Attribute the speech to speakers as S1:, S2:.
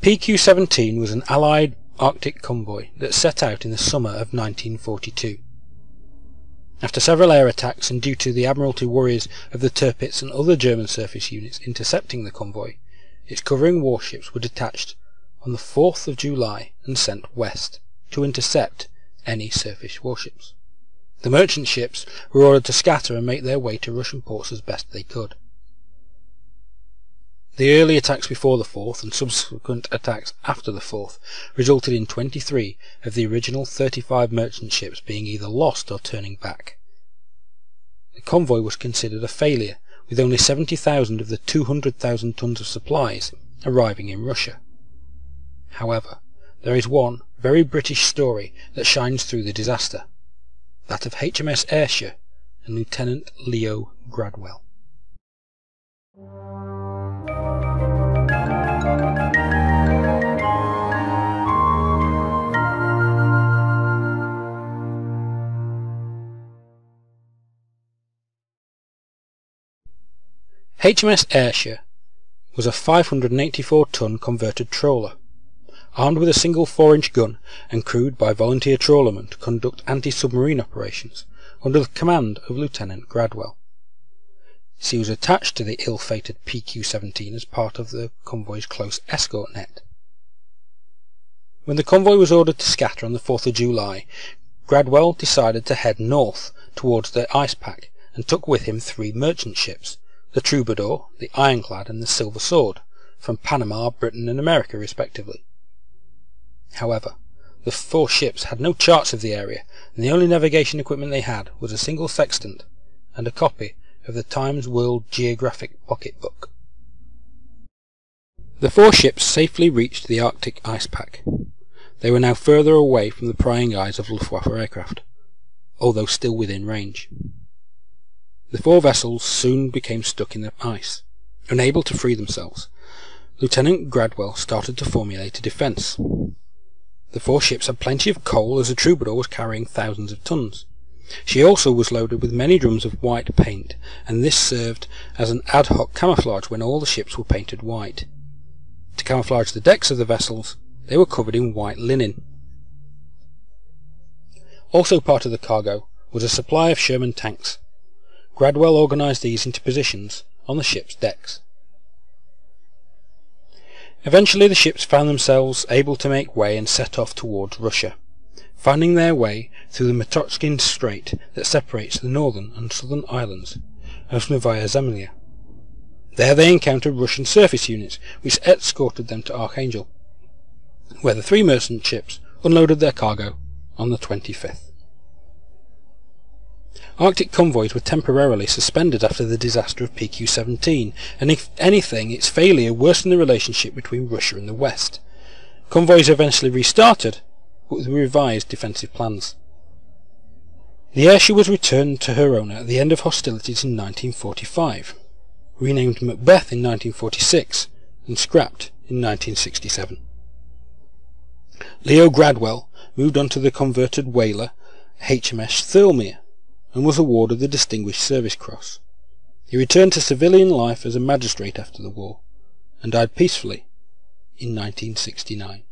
S1: PQ17 was an Allied Arctic convoy that set out in the summer of 1942. After several air attacks and due to the Admiralty worries of the Tirpitz and other German surface units intercepting the convoy, its covering warships were detached on the 4th of July and sent west to intercept any surface warships. The merchant ships were ordered to scatter and make their way to Russian ports as best they could. The early attacks before the 4th and subsequent attacks after the 4th resulted in 23 of the original 35 merchant ships being either lost or turning back. The convoy was considered a failure, with only 70,000 of the 200,000 tons of supplies arriving in Russia. However, there is one very British story that shines through the disaster, that of HMS Ayreshire and Lt Leo Gradwell. HMS Ayreshire was a 584-ton converted trawler, armed with a single 4-inch gun and crewed by volunteer trawlermen to conduct anti-submarine operations under the command of Lt Gradwell. She was attached to the ill-fated PQ17 as part of the convoy's close escort net. When the convoy was ordered to scatter on the 4th of July, Gradwell decided to head north towards the ice pack and took with him 3 merchant ships, the Troubadour, the Ironclad and the Silver Sword, from Panama, Britain and America respectively. However, the 4 ships had no charts of the area, and the only navigation equipment they had was a single sextant and a copy of the Times World Geographic pocketbook. The 4 ships safely reached the Arctic ice pack. They were now further away from the prying eyes of Luftwaffe aircraft, although still within range. The 4 vessels soon became stuck in the ice, unable to free themselves. Lt Gradwell started to formulate a defence. The 4 ships had plenty of coal, as the Troubadour was carrying thousands of tons. She also was loaded with many drums of white paint, and this served as an ad hoc camouflage when all the ships were painted white. To camouflage the decks of the vessels, they were covered in white linen. Also part of the cargo was a supply of Sherman tanks. Gradwell organised these into positions on the ship's decks. Eventually the ships found themselves able to make way and set off towards Russia, finding their way through the Matochkin Strait that separates the northern and southern islands of Novaya Zemlya. There they encountered Russian surface units, which escorted them to Archangel, where the 3 merchant ships unloaded their cargo on the 25th. Arctic convoys were temporarily suspended after the disaster of PQ17, and if anything, its failure worsened the relationship between Russia and the West. Convoys eventually restarted, but with revised defensive plans. The Ayrshire was returned to her owner at the end of hostilities in 1945, renamed Macbeth in 1946, and scrapped in 1967. Leo Gradwell moved on to the converted whaler HMS Thirlmere, and was awarded the Distinguished Service Cross. He returned to civilian life as a magistrate after the war, and died peacefully in 1969.